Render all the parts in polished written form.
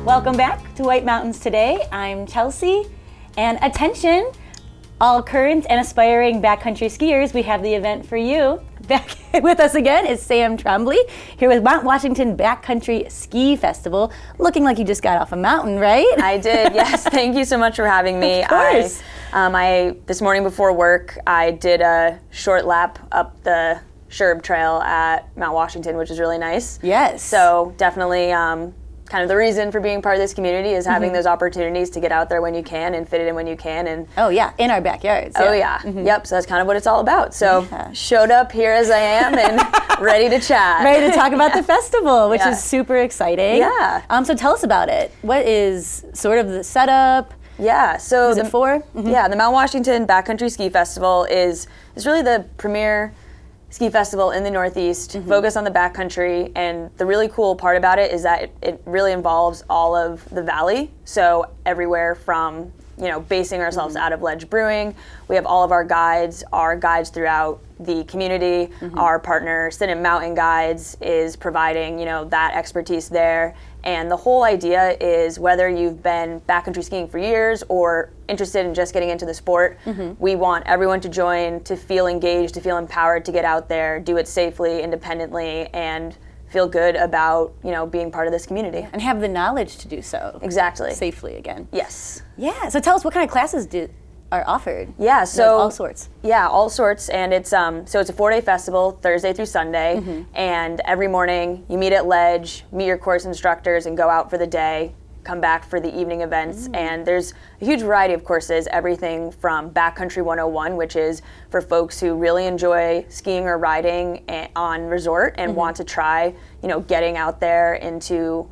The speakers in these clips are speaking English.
Welcome back to White Mountains Today. I'm Chelsea, and attention, all current and aspiring backcountry skiers, we have the event for you. Back with us again is Sam Trombley, here with Mount Washington Backcountry Ski Festival. Looking like you just got off a mountain, right? I did, yes. Thank you so much for having me. Of course. This morning before work, I did a short lap up the Sherb Trail at Mount Washington, which is really nice. Yes. So definitely kind of the reason for being part of this community is having those opportunities to get out there when you can and fit it in when you can. And oh yeah, in our backyards. Oh yeah, yep, so that's kind of what it's all about. So showed up here as I am and ready to chat. Ready to talk about the festival, which is super exciting. Yeah. So tell us about it. What is sort of the setup? Yeah, so Who's it for? Yeah, the Mount Washington Backcountry Ski Festival is really the premier ski festival in the Northeast, focused on the backcountry, and the really cool part about it is that it really involves all of the valley, so everywhere from, basing ourselves out of Ledge Brewing. We have all of our guides throughout the community. Our partner, Cinnamon Mountain Guides, is providing, that expertise there. And the whole idea is whether you've been backcountry skiing for years or interested in just getting into the sport, we want everyone to join, to feel engaged, to feel empowered to get out there, do it safely, independently, and feel good about, being part of this community. And have the knowledge to do so. Exactly. Safely again. Yes. Yeah, so tell us what kind of classes are offered. Yeah, so all sorts. Yeah, all sorts, and it's so it's a 4-day festival, Thursday through Sunday, and every morning you meet at Ledge, meet your course instructors, and go out for the day. Come back for the evening events, and there's a huge variety of courses, everything from Backcountry 101, which is for folks who really enjoy skiing or riding on resort and want to try, getting out there into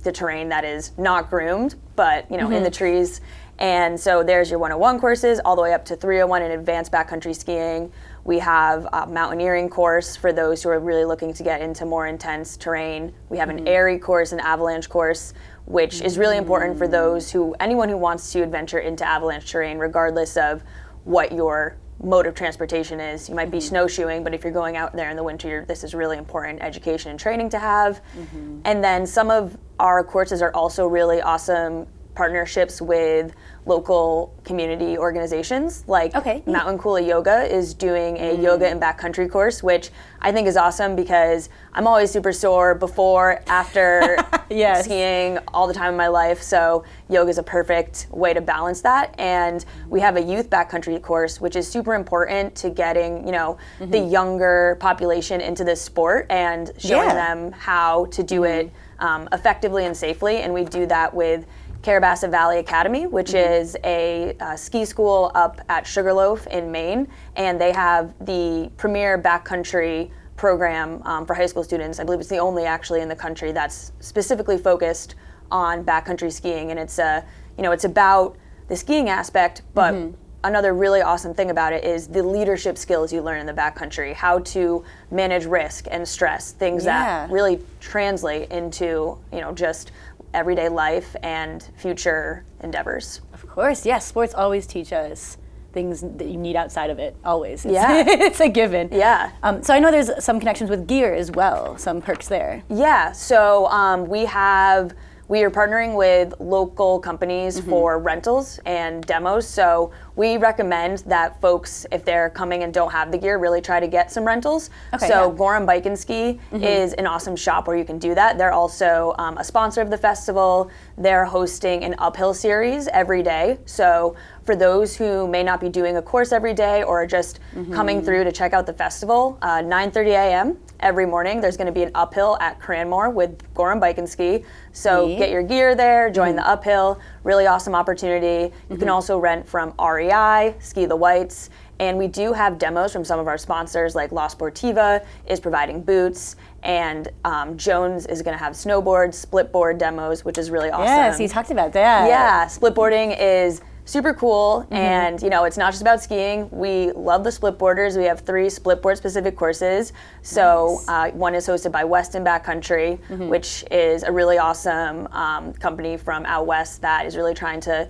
the terrain that is not groomed, but in the trees. And so there's your 101 courses all the way up to 301 in advanced backcountry skiing. We have a mountaineering course for those who are really looking to get into more intense terrain. We have an airy course, an avalanche course, which is really important for anyone who wants to adventure into avalanche terrain, regardless of what your mode of transportation is. You might be snowshoeing, but if you're going out there in the winter, this is really important education and training to have. And then some of our courses are also really awesome partnerships with local community organizations, like Mountain Kula Yoga is doing a yoga and backcountry course, which I think is awesome because I'm always super sore before, after skiing all the time in my life. So yoga is a perfect way to balance that. And we have a youth backcountry course, which is super important to getting, the younger population into this sport and showing them how to do it effectively and safely. And we do that with Carrabassett Valley Academy, which is a ski school up at Sugarloaf in Maine, and they have the premier backcountry program for high school students. I believe it's the only actually in the country that's specifically focused on backcountry skiing, and it's it's about the skiing aspect, but another really awesome thing about it is the leadership skills you learn in the backcountry, how to manage risk and stress, things that really translate into just everyday life and future endeavors. Of course, yes. Sports always teach us things that you need outside of it, always. It's a given. Yeah. So I know there's some connections with gear as well, some perks there. Yeah, so we are partnering with local companies for rentals and demos. So we recommend that folks, if they're coming and don't have the gear, really try to get some rentals. Gorham Bike and Ski is an awesome shop where you can do that. They're also a sponsor of the festival. They're hosting an uphill series every day. So for those who may not be doing a course every day or just coming through to check out the festival, 9:30 a.m. every morning, there's going to be an uphill at Cranmore with Gorham Bike and Ski. So get your gear there, join the uphill, really awesome opportunity. You can also rent from REI, Ski the Whites, and we do have demos from some of our sponsors, like La Sportiva is providing boots, and Jones is going to have snowboard, split board demos, which is really awesome. Yes, you talked about that. Yeah, split boarding is super cool, and it's not just about skiing. We love the split boarders. We have 3 split board specific courses. So one is hosted by Weston Backcountry, which is a really awesome company from out west that is really trying to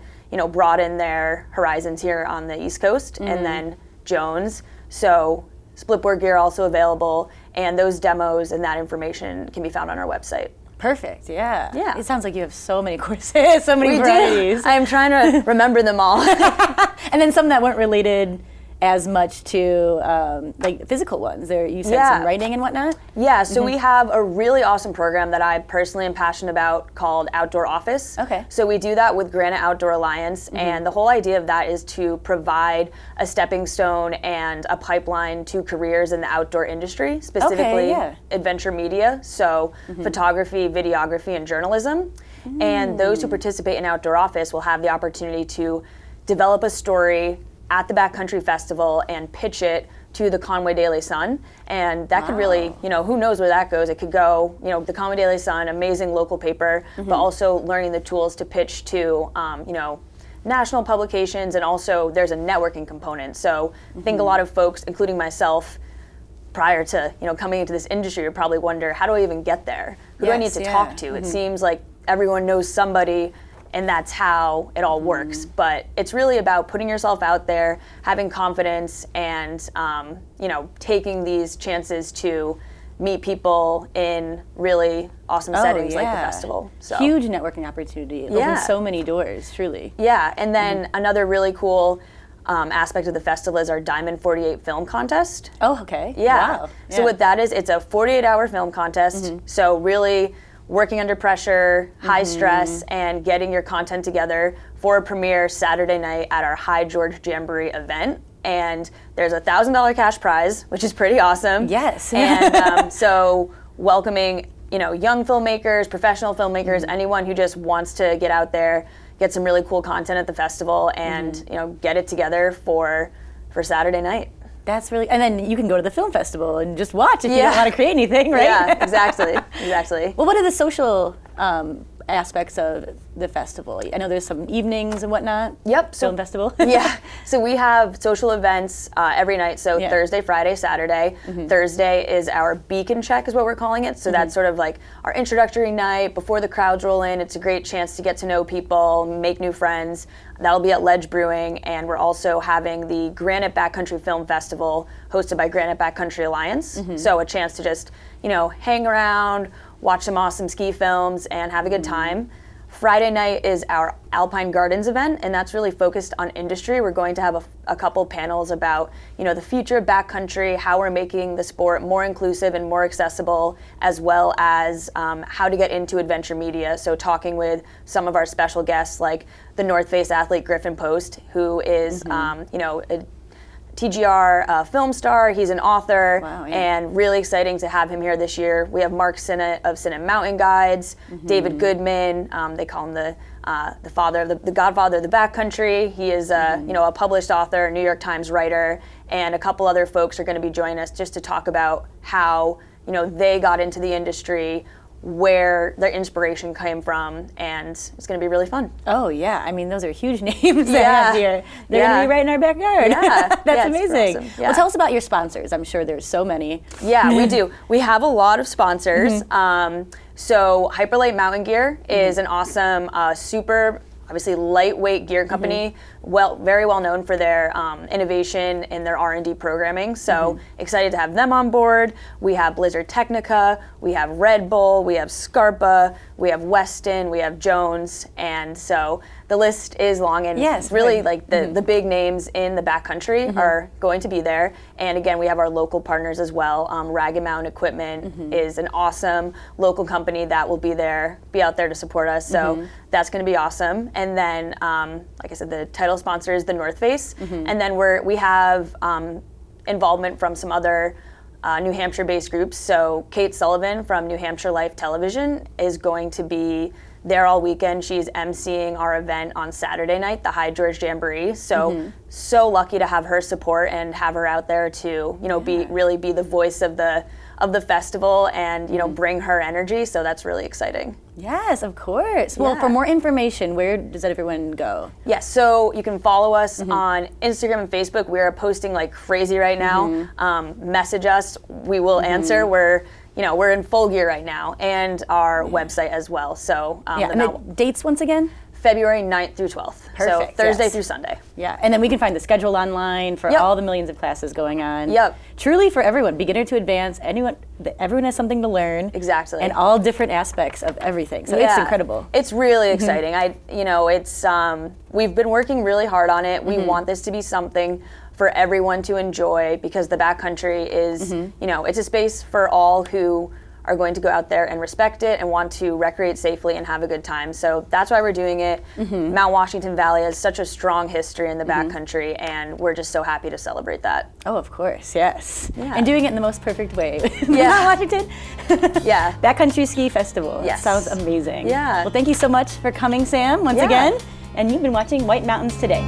broaden their horizons here on the East Coast. And then Jones. So split board gear also available, and those demos and that information can be found on our website. Perfect. Yeah. Yeah. It sounds like you have so many courses, so many varieties. I'm trying to remember them all. And then some that weren't related as much to like physical ones. There, you said some writing and whatnot. Yeah, so we have a really awesome program that I personally am passionate about called Outdoor Office. Okay. So we do that with Granite Outdoor Alliance, and the whole idea of that is to provide a stepping stone and a pipeline to careers in the outdoor industry, specifically adventure media, so photography, videography, and journalism. And those who participate in Outdoor Office will have the opportunity to develop a story at the Backcountry Festival and pitch it to the Conway Daily Sun. And that could really, who knows where that goes. It could go, the Conway Daily Sun, amazing local paper, but also learning the tools to pitch to, national publications, and also there's a networking component. So I think a lot of folks, including myself, prior to, coming into this industry, would probably wonder, how do I even get there? Who do I need to talk to? It seems like everyone knows somebody, and that's how it all works. But it's really about putting yourself out there, having confidence, and taking these chances to meet people in really awesome settings like the festival. So huge networking opportunity. It opens so many doors, truly. Yeah, and then another really cool aspect of the festival is our Diamond 48 film contest. Oh, okay. Yeah. Wow. So what that is, it's a 48-hour film contest. So really working under pressure, high stress, and getting your content together for a premiere Saturday night at our High George Jamboree event. And there's a $1,000 cash prize, which is pretty awesome. Yes. And so welcoming, young filmmakers, professional filmmakers, anyone who just wants to get out there, get some really cool content at the festival, and get it together for Saturday night. That's really, and then you can go to the film festival and just watch if you don't want to create anything, right? Yeah, exactly. Well, what are the social aspects of the festival? I know there's some evenings and whatnot. Yep. Film festival. So we have social events every night. So Thursday, Friday, Saturday. Thursday is our beacon check is what we're calling it. So that's sort of like our introductory night before the crowds roll in. It's a great chance to get to know people, make new friends. That'll be at Ledge Brewing, and we're also having the Granite Backcountry Film Festival hosted by Granite Backcountry Alliance. So a chance to just, hang around, watch some awesome ski films, and have a good time. Friday night is our Alpine Gardens event, and that's really focused on industry. We're going to have a couple panels about, the future of backcountry, how we're making the sport more inclusive and more accessible, as well as how to get into adventure media. So talking with some of our special guests, like the North Face athlete Griffin Post, who is, a TGR film star. He's an author, and really exciting to have him here this year. We have Mark Sinnott of Sinnott Mountain Guides, David Goodman. They call him the father of the godfather of the backcountry. He is a published author, New York Times writer, and a couple other folks are going to be joining us just to talk about how they got into the industry, where their inspiration came from, and it's going to be really fun. Oh yeah, I mean those are huge names that have here. They're going to be right in our backyard. Yeah, That's amazing. Awesome. Well, tell us about your sponsors. I'm sure there's so many. Yeah, we do. We have a lot of sponsors. So Hyperlight Mountain Gear is an awesome, super, obviously lightweight gear company, very well known for their innovation in their R&D programming. So excited to have them on board. We have Blizzard Technica, we have Red Bull, we have Scarpa, we have Weston, we have Jones, and so the list is long, and really like the big names in the backcountry are going to be there. And again, we have our local partners as well. Ragged Mountain Equipment is an awesome local company that will be out there to support us. So that's going to be awesome. And then, like I said, the title sponsor is the North Face, and then we have involvement from some other New Hampshire-based groups. So Kate Sullivan from New Hampshire Life Television is going to be there all weekend. She's emceeing our event on Saturday night, the High George Jamboree. So so lucky to have her support and have her out there to be the voice of the festival and bring her energy. So that's really exciting. Yes, of course. Well, for more information, where does everyone go? Yes, so you can follow us on Instagram and Facebook. We are posting like crazy right now. Message us. We will answer. We're in full gear right now, and our website as well. So and the dates once again? February 9th through 12th. Perfect, So Thursday yes. through Sunday. Yeah, and then we can find the schedule online for Yep. all the millions of classes going on. Yep. Truly for everyone, beginner to advanced, everyone has something to learn. Exactly. And all different aspects of everything. So it's incredible. It's really exciting. We've been working really hard on it. We want this to be something for everyone to enjoy, because the backcountry is, it's a space for all who are going to go out there and respect it and want to recreate safely and have a good time. So that's why we're doing it. Mount Washington Valley has such a strong history in the backcountry, and we're just so happy to celebrate that. Oh, of course, yes. Yeah. And doing it in the most perfect way. Yeah. Mount Washington. Yeah. Backcountry Ski Festival. Yes. Sounds amazing. Yeah. Well, thank you so much for coming, Sam, once Yeah. again. And you've been watching White Mountains Today.